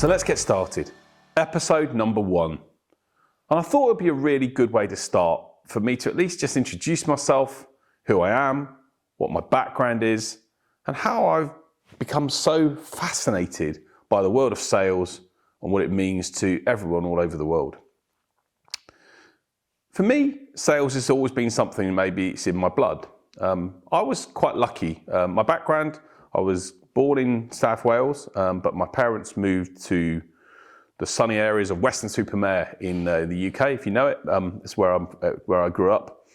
So let's get started. Episode number 1. And I thought it would be a really good way to start for me to at least just introduce myself, who I am, what my background is, and how I've become so fascinated by the world of sales and what it means to everyone all over the world. For me, sales has always been something, maybe it's in my blood. I was quite lucky. My background, I was born in South Wales, but my parents moved to the sunny areas of Weston-super-Mare in the UK, if you know it. It's where I grew up.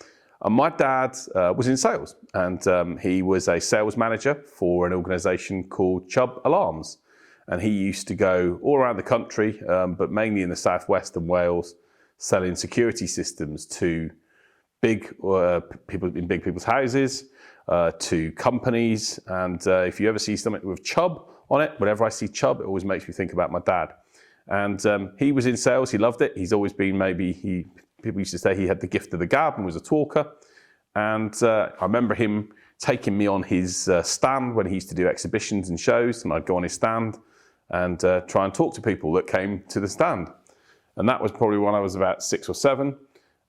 My dad was in sales, and he was a sales manager for an organisation called Chubb Alarms. And he used to go all around the country, but mainly in the southwest and Wales, selling security systems to big people in big people's houses, to companies. And if you ever see something with Chubb on it, whenever I see Chubb, it always makes me think about my dad. And he was in sales, he loved it. He's always been people used to say he had the gift of the gab and was a talker. And I remember him taking me on his stand when he used to do exhibitions and shows, and I'd go on his stand and try and talk to people that came to the stand. And that was probably when I was about 6 or 7.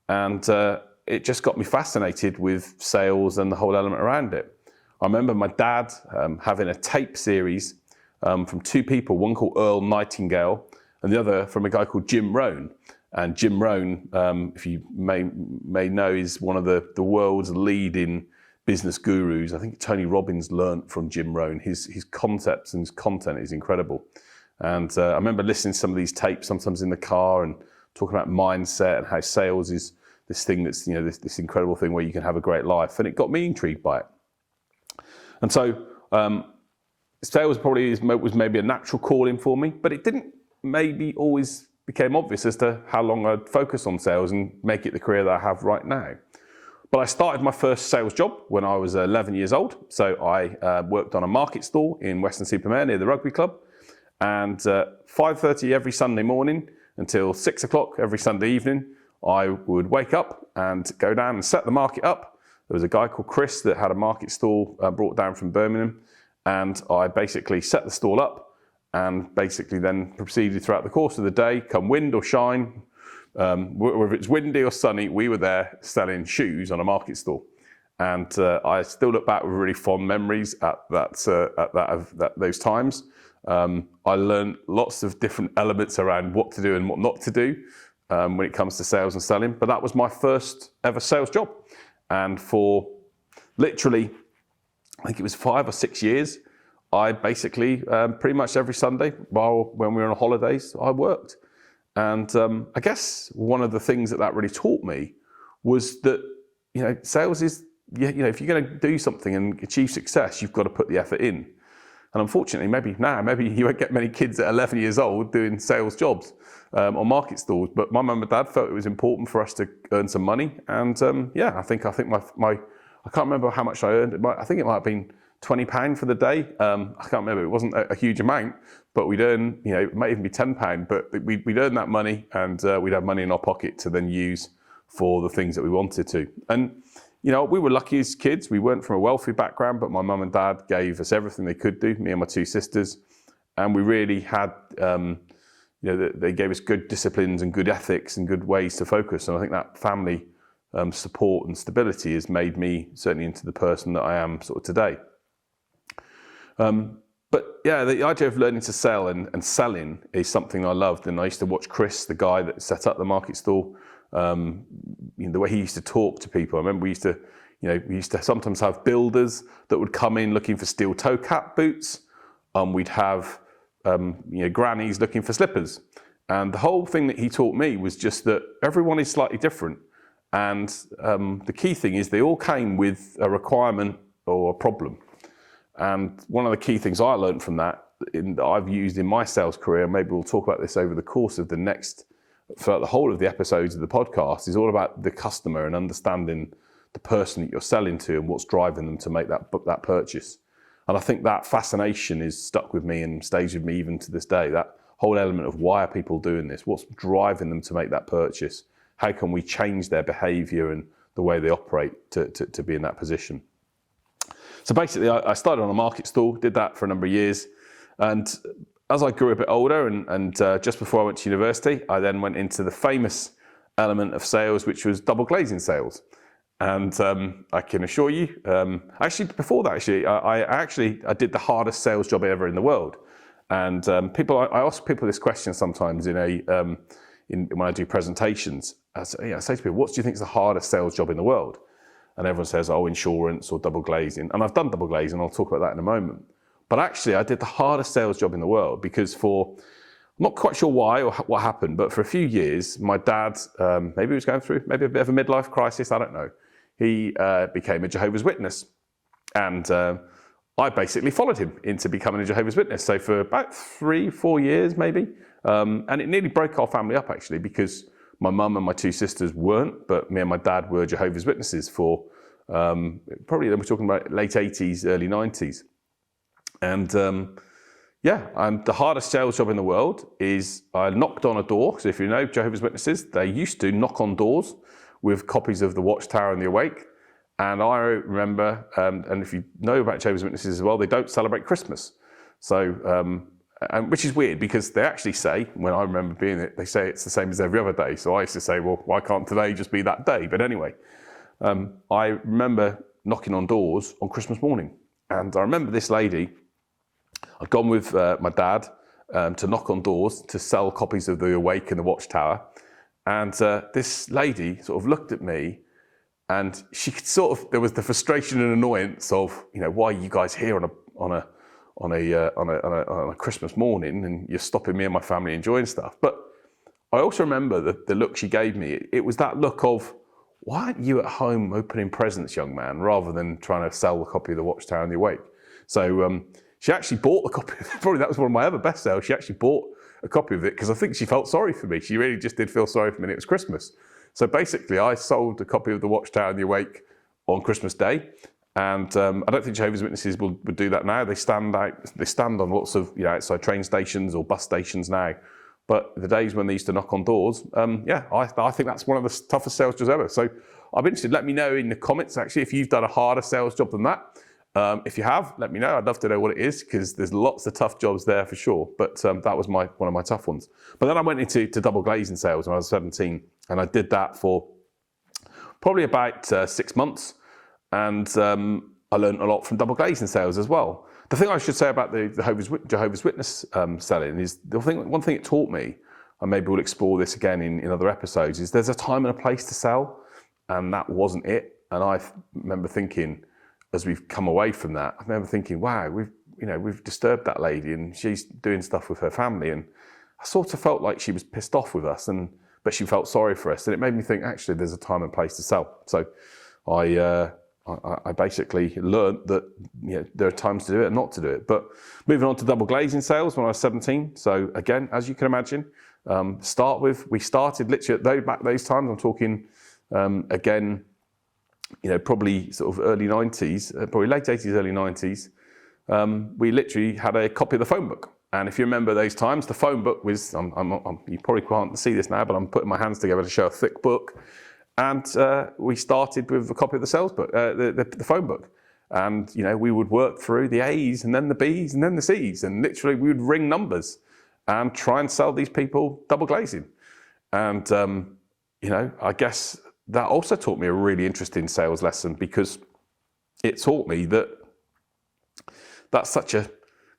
And it just got me fascinated with sales and the whole element around it. I remember my dad having a tape series from 2 people, one called Earl Nightingale and the other from a guy called Jim Rohn. And Jim Rohn, if you may know, is one of the world's leading business gurus. I think Tony Robbins learnt from Jim Rohn. His concepts and his content is incredible. And I remember listening to some of these tapes sometimes in the car and talking about mindset and how sales is this thing that's, this incredible thing where you can have a great life. And it got me intrigued by it. And so sales probably was maybe a natural calling for me, but it didn't maybe always became obvious as to how long I'd focus on sales and make it the career that I have right now. But I started my first sales job when I was 11 years old. So I worked on a market stall in Weston-super-Mare near the rugby club. And 5:30 every Sunday morning until 6 o'clock every Sunday evening, I would wake up and go down and set the market up. There was a guy called Chris that had a market stall brought down from Birmingham. And I basically set the stall up and basically then proceeded throughout the course of the day, come wind or shine, whether it's windy or sunny, we were there selling shoes on a market stall. And I still look back with really fond memories at those times. I learned lots of different elements around what to do and what not to do when it comes to sales and selling. But that was my first ever sales job. And for literally, I think it was 5 or 6 years, I basically pretty much every Sunday, when we were on holidays, I worked. And I guess one of the things that really taught me was that, sales is, if you're going to do something and achieve success, you've got to put the effort in. And unfortunately, maybe you won't get many kids at 11 years old doing sales jobs on market stalls. But my mum and dad felt it was important for us to earn some money. And I think I can't remember how much I earned. I think it might have been £20 for the day. I can't remember. It wasn't a huge amount, but we'd earn, it might even be £10, but we'd earn that money and we'd have money in our pocket to then use for the things that we wanted to. And, we were lucky as kids. We weren't from a wealthy background, but my mum and dad gave us everything they could do, me and my 2 sisters. And we really had, they gave us good disciplines and good ethics and good ways to focus. And I think that family support and stability has made me certainly into the person that I am sort of today. But yeah, the idea of learning to sell and selling is something I loved. And I used to watch Chris, the guy that set up the market stall, the way he used to talk to people. I remember we used to sometimes have builders that would come in looking for steel toe cap boots. We'd have, grannies looking for slippers. And the whole thing that he taught me was just that everyone is slightly different. And the key thing is they all came with a requirement or a problem. And one of the key things I learned from that I've used in my sales career, maybe we'll talk about this over the course of throughout the whole of the episodes of the podcast, is all about the customer and understanding the person that you're selling to and what's driving them to make that purchase. And I think that fascination is stuck with me and stays with me even to this day. That whole element of why are people doing this? What's driving them to make that purchase? How can we change their behavior and the way they operate to be in that position? So basically, I started on a market stall, did that for a number of years. And as I grew a bit older and just before I went to university, I then went into the famous element of sales, which was double glazing sales. And I can assure you, actually before that, I did the hardest sales job ever in the world. And I ask people this question sometimes when I do presentations. I say to people, what do you think is the hardest sales job in the world? And everyone says, oh, insurance or double glazing. And I've done double glazing, I'll talk about that in a moment. But actually, I did the hardest sales job in the world because I'm not quite sure why or what happened, but for a few years, my dad, maybe he was going through maybe a bit of a midlife crisis, I don't know. He became a Jehovah's Witness. And I basically followed him into becoming a Jehovah's Witness. So for about 3-4 years, maybe. And it nearly broke our family up, actually, because my mum and my 2 sisters weren't, but me and my dad were Jehovah's Witnesses for probably, we're talking about late 80s, early 90s. And the hardest sales job in the world is I knocked on a door. So if you know Jehovah's Witnesses, they used to knock on doors with copies of the Watchtower and the Awake. And I remember, and if you know about Jehovah's Witnesses as well, they don't celebrate Christmas. So, which is weird because they actually say, when I remember being it, they say it's the same as every other day. So I used to say, well, why can't today just be that day? But anyway, I remember knocking on doors on Christmas morning. And I remember this lady, I'd gone with my dad to knock on doors to sell copies of the Awake and the Watchtower. And this lady sort of looked at me and she could there was the frustration and annoyance of, why are you guys here on a Christmas morning and you're stopping me and my family enjoying stuff. But I also remember the look she gave me. It was that look of, why aren't you at home opening presents, young man, rather than trying to sell a copy of the Watchtower and the Awake? So she actually bought a copy. Probably that was one of my other best sales. She actually bought a copy of it because I think she felt sorry for me. She really just did feel sorry for me, and it was Christmas. So basically, I sold a copy of the Watchtower and the Awake on Christmas Day. And I don't think Jehovah's Witnesses would do that now. They stand on lots of outside train stations or bus stations now. But the days when they used to knock on doors, I think that's one of the toughest sales jobs ever. So I'm interested. Let me know in the comments actually if you've done a harder sales job than that. If you have, let me know. I'd love to know what it is because there's lots of tough jobs there for sure. But that was one of my tough ones. But then I went into double glazing sales when I was 17, and I did that for probably about 6 months. And I learned a lot from double glazing sales as well. The thing I should say about the Jehovah's Witness selling is one thing it taught me, and maybe we'll explore this again in other episodes, is there's a time and a place to sell, and that wasn't it. And I remember thinking, as we've come away from that, I remember thinking, wow, we've disturbed that lady, and she's doing stuff with her family, and I sort of felt like she was pissed off with us, but she felt sorry for us, and it made me think actually there's a time and place to sell. So I basically learned that there are times to do it and not to do it. But moving on to double glazing sales when I was 17. So again, as you can imagine, we started literally back those times. I'm talking again, probably sort of early 90s, probably late 80s, early 90s. We literally had a copy of the phone book. And if you remember those times, the phone book was, you probably can't see this now, but I'm putting my hands together to show a thick book. And we started with a copy of the sales book, the phone book. And, we would work through the A's and then the B's and then the C's. And literally we would ring numbers and try and sell these people double glazing. And, I guess that also taught me a really interesting sales lesson because it taught me that that's such a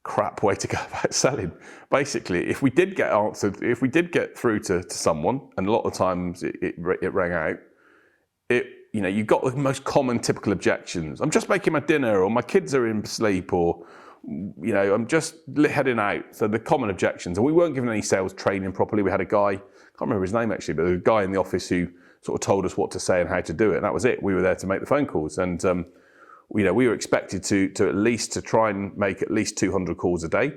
crap way to go about selling. Basically, if we did get through to someone, and a lot of times it rang out, you got the most common typical objections. I'm just making my dinner, or my kids are in sleep, or I'm just heading out. So the common objections, and we weren't given any sales training properly. We had a guy, I can't remember his name actually, but there was a guy in the office who sort of told us what to say and how to do it, and that was it. We were there to make the phone calls, and we were expected to at least try and make at least 200 calls a day,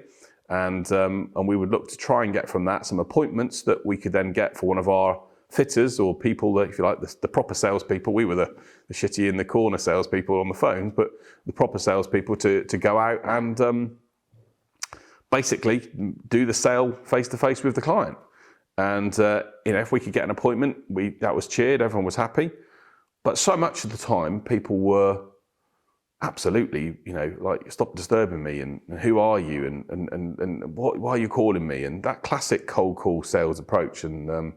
and we would look to try and get from that some appointments that we could then get for one of our fitters or people that, if you like, the proper salespeople. We were the shitty in the corner salespeople on the phone, but the proper salespeople to go out and basically do the sale face to face with the client. And if we could get an appointment, that was cheered. Everyone was happy. But so much of the time, people were absolutely, like, stop disturbing me, and who are you, and why are you calling me? And that classic cold call sales approach. And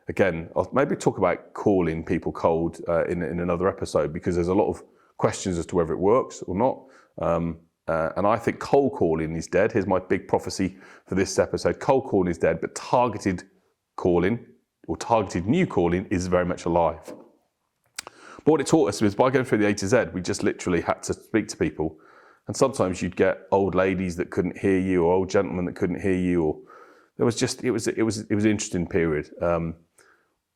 again, I'll maybe talk about calling people cold in another episode, because there's a lot of questions as to whether it works or not. And I think cold calling is dead. Here's my big prophecy for this episode. Cold calling is dead, but targeted calling, or targeted new calling, is very much alive. But what it taught us was, by going through the A to Z, we just literally had to speak to people. And sometimes you'd get old ladies that couldn't hear you, or old gentlemen that couldn't hear you, or there was just, it was an interesting period.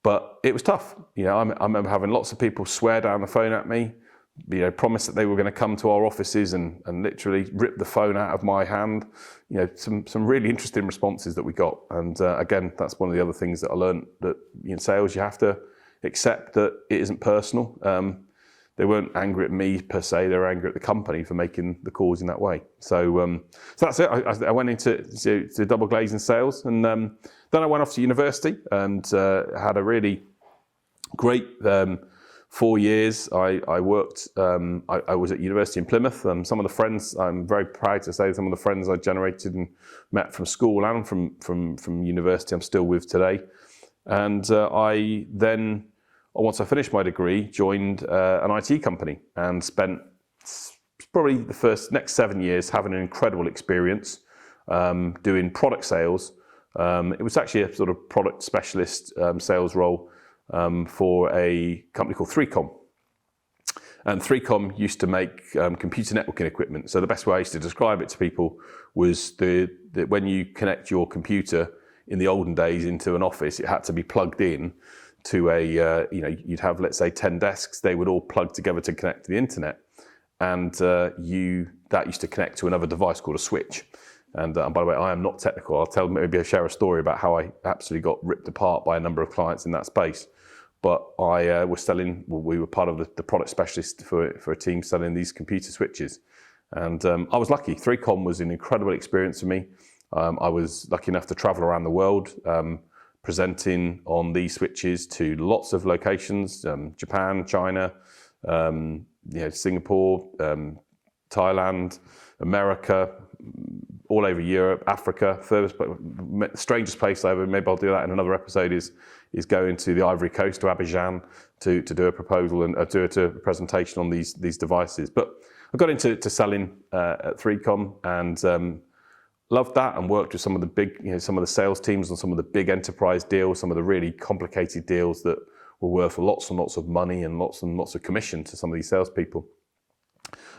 But it was tough. I remember having lots of people swear down the phone at me, promise that they were going to come to our offices and literally rip the phone out of my hand. Some really interesting responses that we got. And again, that's one of the other things that I learned, that in sales, you have to accept that it isn't personal. They weren't angry at me per se, they were angry at the company for making the calls in that way. So that's it. I went into double glazing sales, and then I went off to university and had a really great 4 years. I worked, I was at university in Plymouth. Some of the friends, I'm very proud to say, some of the friends I generated and met from school and from university, I'm still with today. And I then, once I finished my degree, joined an IT company and spent probably the next 7 years having an incredible experience doing product sales. It was actually a sort of product specialist sales role for a company called 3Com. And 3Com used to make computer networking equipment. So the best way I used to describe it to people was that when you connect your computer in the olden days into an office, it had to be plugged in to you'd have, let's say, 10 desks. They would all plug together to connect to the internet. And that used to connect to another device called a switch. And by the way, I am not technical. I'll share a story about how I absolutely got ripped apart by a number of clients in that space. But we were part of the product specialist for a team selling these computer switches. And I was lucky. 3Com was an incredible experience for me. I was lucky enough to travel around the world, presenting on these switches to lots of locations, Japan, China, Singapore, Thailand, America, all over Europe, Africa. Strangest place ever, maybe I'll do that in another episode, is going to the Ivory Coast, to Abidjan, to do a proposal and do a presentation on these devices. But I got into selling at 3Com, and loved that, and worked with some of the big, some of the sales teams on some of the big enterprise deals, some of the really complicated deals that were worth lots and lots of money and lots of commission to some of these salespeople.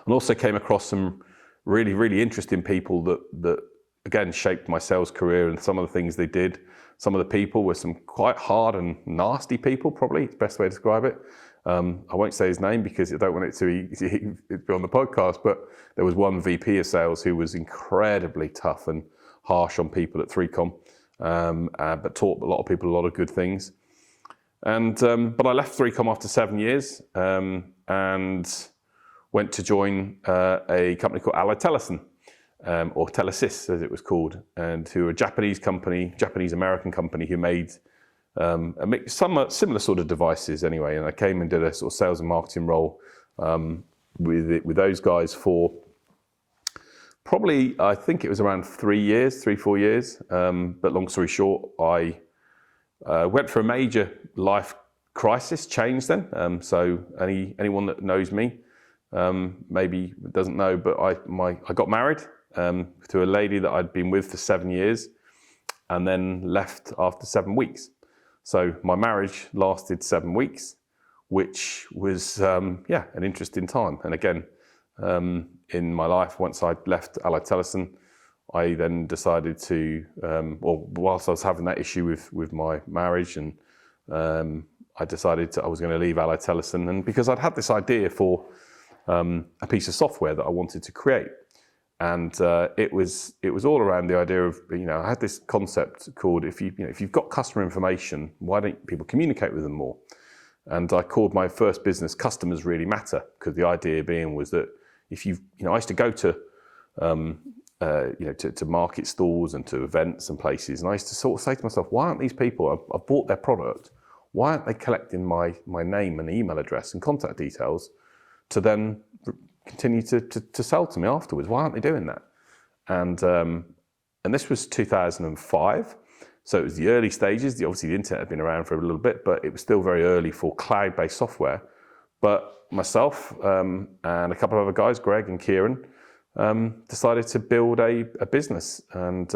And also came across some really, really interesting people that again shaped my sales career, and some of the things they did. Some of the people were some quite hard and nasty people, probably it's the best way to describe it. I won't say his name because I don't want it to be on the podcast, but there was one VP of sales who was incredibly tough and harsh on people at 3Com, but taught a lot of people a lot of good things. And but I left 3Com after 7 years and went to join a company called Allied Teleson, or Telesys as it was called, and who were a Japanese-American company who made some similar sort of devices anyway. And I came and did a sort of sales and marketing role with those guys for probably, I think it was around 3-4 years. But long story short, I went for a major life crisis change then. So anyone that knows me maybe doesn't know, but I got married to a lady that I'd been with for 7 years, and then left after 7 weeks. So my marriage lasted 7 weeks, which was an interesting time. And again, in my life, once I'd left Allied Teleson, I then decided to, whilst I was having that issue with my marriage, and I decided I was going to leave Allied Teleson, and because I'd had this idea for a piece of software that I wanted to create. And it was all around the idea of, I had this concept called, if you've got customer information, why don't people communicate with them more? And I called my first business Customers Really Matter, because the idea being was that if I used to go to to market stalls and to events and places, and I used to sort of say to myself, why aren't these people, I've bought their product, why aren't they collecting my name and email address and contact details to then continue to sell to me afterwards. Why aren't they doing that? And this was 2005. So it was the early stages. Obviously, the internet had been around for a little bit, but it was still very early for cloud-based software. But myself and a couple of other guys, Greg and Kieran, decided to build a business and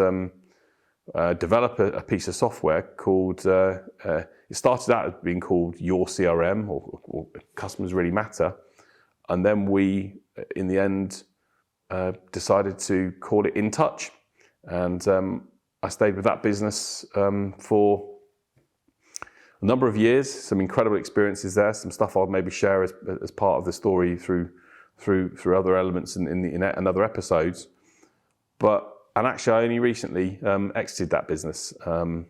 develop a piece of software called, it started out as being called Your CRM, or Customers Really Matter. And then we, in the end, decided to call it InTouch. And I stayed with that business for a number of years, some incredible experiences there, some stuff I'll maybe share as part of the story through other elements in other episodes. And actually, I only recently exited that business. And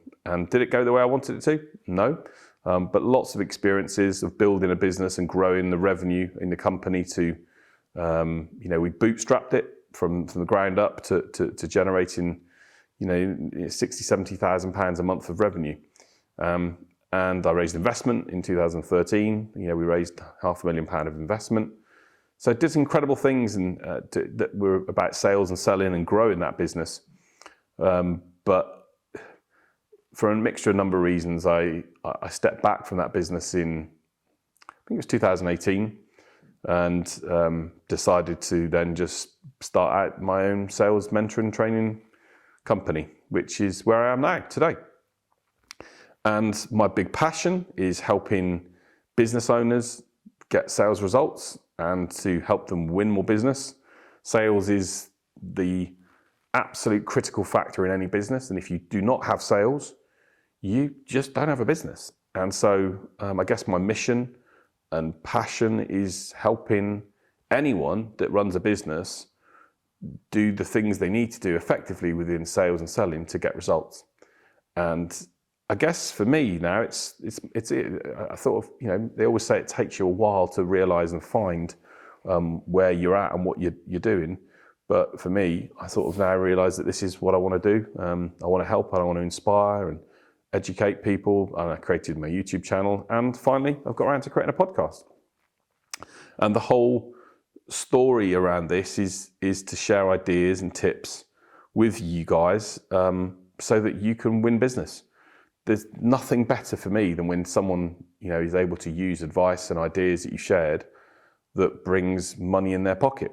did it go the way I wanted it to? No. But lots of experiences of building a business and growing the revenue in the company to, we bootstrapped it from the ground up to generating, 60, 70,000 pounds a month of revenue. And I raised investment in 2013. We raised £500,000 of investment. So I did some incredible things that were about sales and selling and growing that business. But for a mixture of number of reasons, I stepped back from that business in, I think it was 2018, and decided to then just start out my own sales mentoring training company, which is where I am now today. And my big passion is helping business owners get sales results and to help them win more business. Sales is the absolute critical factor in any business. And if you do not have sales, you just don't have a business. And so I guess my mission and passion is helping anyone that runs a business do the things they need to do effectively within sales and selling to get results. And I guess for me now, it's I thought of, they always say it takes you a while to realize and find where you're at and what you're doing. But for me, I sort of now realize that this is what I want to do. I want to help and I want to inspire and educate people. And I created my YouTube channel. And finally, I've got around to creating a podcast. And the whole story around this is to share ideas and tips with you guys so that you can win business. There's nothing better for me than when someone, is able to use advice and ideas that you shared that brings money in their pocket.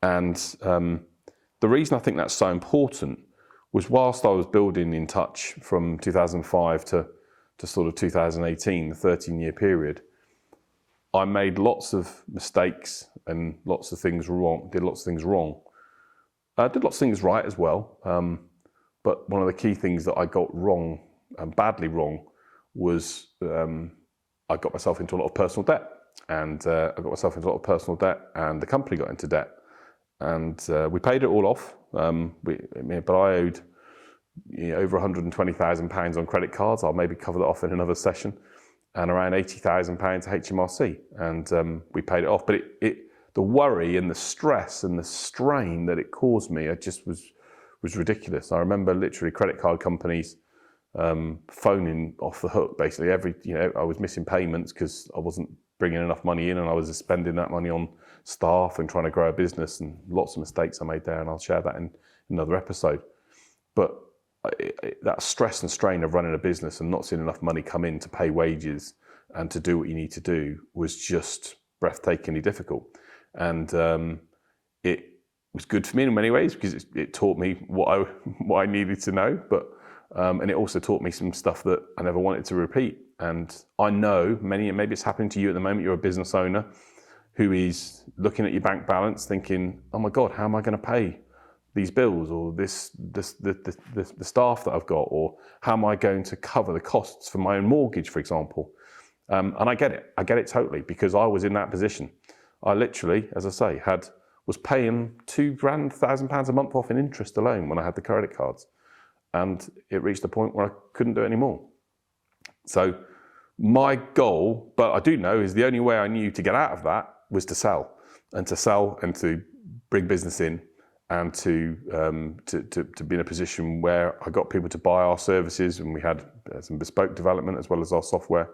And the reason I think that's so important was whilst I was building InTouch from 2005 to sort of 2018, the 13-year period, I made lots of mistakes and lots of things wrong, did lots of things wrong. I did lots of things right as well. But one of the key things that I got wrong, badly wrong, was I got myself into a lot of personal debt. And I got myself into a lot of personal debt, and the company got into debt. And we paid it all off. But I owed over £120,000 on credit cards. I'll maybe cover that off in another session. And around £80,000 to HMRC. And we paid it off. But the worry and the stress and the strain that it caused me, it just was ridiculous. I remember literally credit card companies phoning off the hook. Basically, I was missing payments because I wasn't bringing enough money in, and I was spending that money on staff and trying to grow a business, and lots of mistakes I made there, and I'll share that in another episode. But that stress and strain of running a business and not seeing enough money come in to pay wages and to do what you need to do was just breathtakingly difficult. And it was good for me in many ways because it taught me what I needed to know, but and it also taught me some stuff that I never wanted to repeat. And I know maybe it's happening to you at the moment. You're a business owner who is looking at your bank balance thinking, oh my God, how am I going to pay these bills, or the staff that I've got, or how am I going to cover the costs for my own mortgage, for example? And I get it totally, because I was in that position. I literally, as I say, was paying £2,000 a month off in interest alone when I had the credit cards. And it reached a point where I couldn't do it anymore. So my goal, but I do know, is the only way I knew to get out of that was to sell and to bring business in, and to be in a position where I got people to buy our services, and we had some bespoke development as well as our software.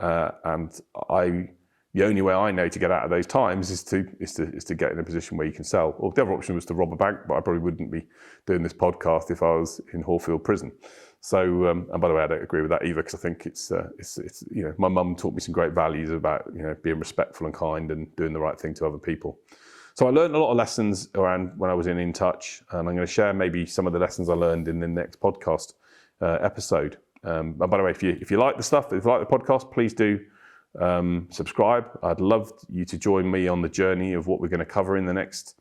And I the only way I know to get out of those times is to get in a position where you can sell. Or the other option was to rob a bank, but I probably wouldn't be doing this podcast if I was in Horfield Prison. So, and by the way, I don't agree with that either, because I think it's my mum taught me some great values about being respectful and kind and doing the right thing to other people. So I learned a lot of lessons around when I was in Touch, and I'm going to share maybe some of the lessons I learned in the next podcast episode. And by the way, if you like the stuff, if you like the podcast, please do subscribe. I'd love you to join me on the journey of what we're going to cover in the next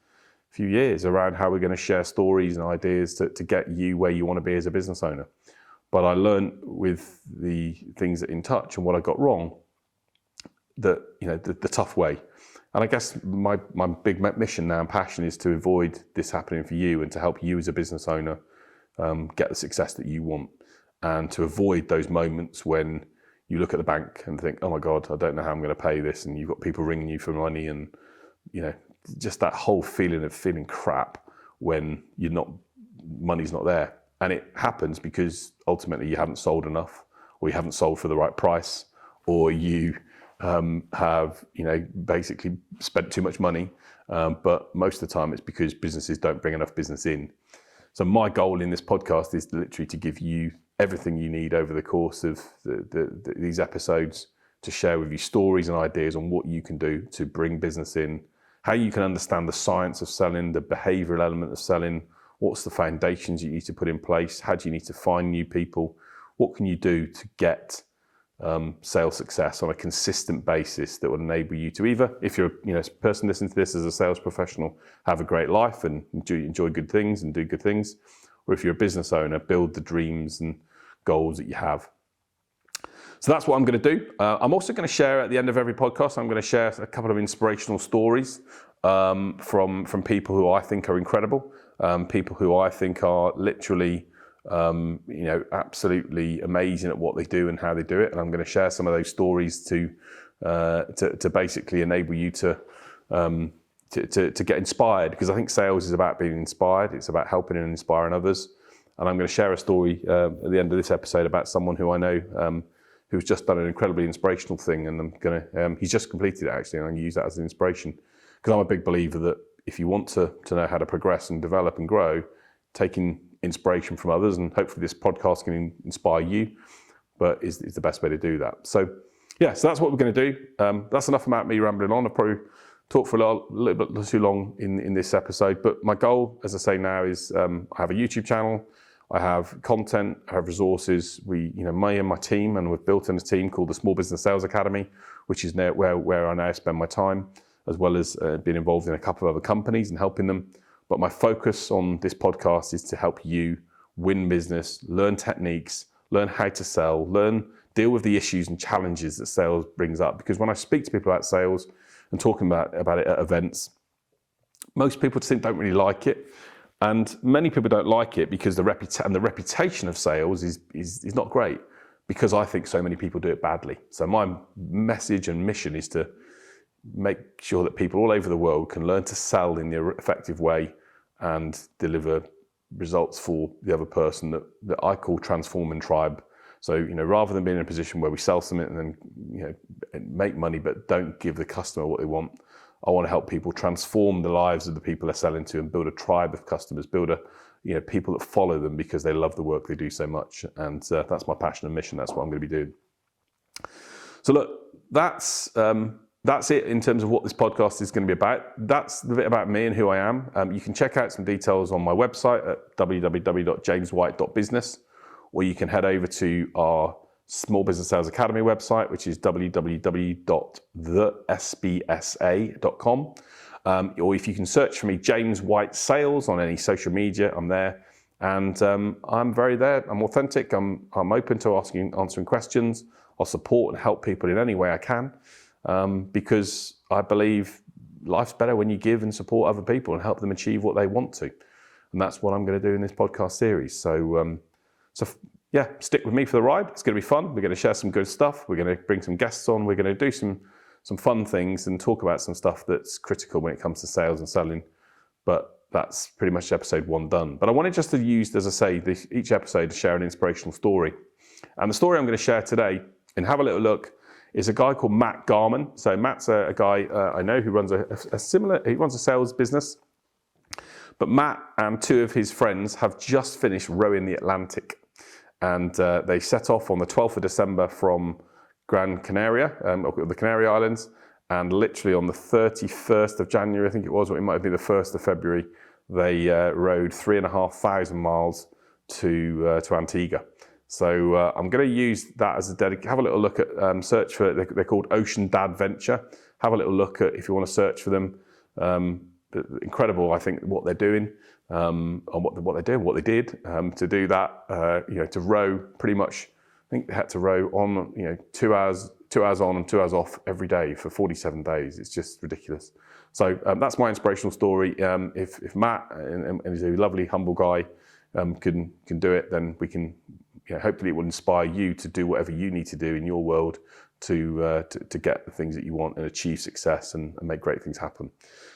few years around how we're going to share stories and ideas to get you where you want to be as a business owner. But I learned with the things that In Touch and what I got wrong, that the tough way. And I guess my big mission now and passion is to avoid this happening for you and to help you as a business owner get the success that you want, and to avoid those moments when you look at the bank and think, oh my God, I don't know how I'm going to pay this, and you've got people ringing you for money, and just that whole feeling of feeling crap when money's not there. And it happens because ultimately you haven't sold enough, or you haven't sold for the right price, or you have basically spent too much money. But most of the time it's because businesses don't bring enough business in. So my goal in this podcast is literally to give you everything you need over the course of these episodes, to share with you stories and ideas on what you can do to bring business in, how you can understand the science of selling, the behavioral element of selling, what's the foundations you need to put in place, how do you need to find new people, what can you do to get sales success on a consistent basis that will enable you to either, if you're a person listening to this as a sales professional, have a great life and enjoy good things and do good things, or if you're a business owner, build the dreams and goals that you have. So that's what I'm going to do. I'm also going to share at the end of every podcast, I'm going to share a couple of inspirational stories from people who I think are incredible, people who I think are literally absolutely amazing at what they do and how they do it. And I'm going to share some of those stories to basically enable you to get inspired, because I think sales is about being inspired. It's about helping and inspiring others. And I'm going to share a story at the end of this episode about someone who I know who's just done an incredibly inspirational thing. And I'm going to, he's just completed it actually, and I'm going to use that as an inspiration, because I'm a big believer that if you want to know how to progress and develop and grow, taking inspiration from others, and hopefully this podcast can inspire you, but is the best way to do that. So yeah, so that's what we're going to do. That's enough about me rambling on. I've probably talked for a little bit too long in this episode, but my goal, as I say now, is I have a YouTube channel, I have content, I have resources. Me and my team, and we've built in a team called the Small Business Sales Academy, which is where I now spend my time, as well as being involved in a couple of other companies and helping them. But my focus on this podcast is to help you win business, learn techniques, learn how to sell, deal with the issues and challenges that sales brings up. Because when I speak to people about sales and talking about it at events, most people don't really like it. And many people don't like it because the reputation of sales is not great, because I think so many people do it badly. So my message and mission is to make sure that people all over the world can learn to sell in the effective way and deliver results for the other person that I call transform and tribe. So, rather than being in a position where we sell something and then, make money, but don't give the customer what they want, I want to help people transform the lives of the people they're selling to and build a tribe of customers, build people that follow them because they love the work they do so much. And that's my passion and mission. That's what I'm going to be doing. So look, that's it in terms of what this podcast is going to be about. That's the bit about me and who I am. You can check out some details on my website at www.jameswhite.business, or you can head over to our Small Business Sales Academy website, which is www.thesbsa.com. Or if you can search for me, James White Sales, on any social media, I'm there. And I'm very there. I'm authentic. I'm open to answering questions. I'll support and help people in any way I can. Because I believe life's better when you give and support other people and help them achieve what they want to. And that's what I'm going to do in this podcast series. So yeah, stick with me for the ride. It's going to be fun. We're going to share some good stuff. We're going to bring some guests on. We're going to do some fun things and talk about some stuff that's critical when it comes to sales and selling. But that's pretty much episode 1 done. But I wanted just to use, as I say, each episode to share an inspirational story. And the story I'm going to share today, and have a little look, is a guy called Matt Garman. So Matt's a guy I know who runs he runs a sales business. But Matt and two of his friends have just finished rowing the Atlantic. And they set off on the 12th of December from Gran Canaria, the Canary Islands, and literally on the 31st of January, I think it was, or it might have been the 1st of February, they rowed 3,500 miles to Antigua. So I'm going to use that as a dedicated. Have a little look at search for. They're called Ocean Dad Venture. Have a little look at if you want to search for them. Incredible, I think, what they're doing, on what they're doing, what they did to do that. To row pretty much. I think they had to row on 2 hours on and 2 hours off every day for 47 days. It's just ridiculous. So that's my inspirational story. If Matt, and he's a lovely, humble guy, can do it, then we can. Hopefully, it will inspire you to do whatever you need to do in your world to get the things that you want and achieve success and make great things happen.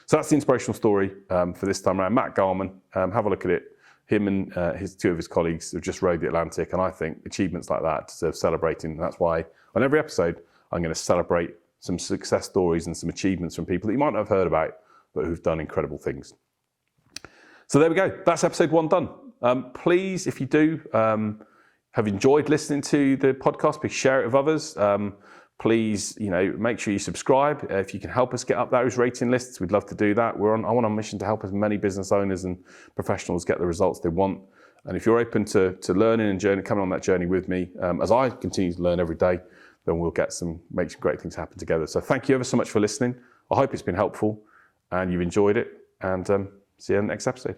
So that's the inspirational story for this time around. Matt Garman, have a look at it. Him and two of his colleagues have just rowed the Atlantic, and I think achievements like that deserve celebrating. And that's why on every episode, I'm going to celebrate some success stories and some achievements from people that you might not have heard about, but who've done incredible things. So there we go. That's episode 1 done. Please, if you do have enjoyed listening to the podcast, please share it with others. Please, make sure you subscribe. If you can help us get up those rating lists, we'd love to do that. I want a mission to help as many business owners and professionals get the results they want. And if you're open to learning and coming on that journey with me, as I continue to learn every day, then we'll make some great things happen together. So thank you ever so much for listening. I hope it's been helpful and you've enjoyed it. And see you in the next episode.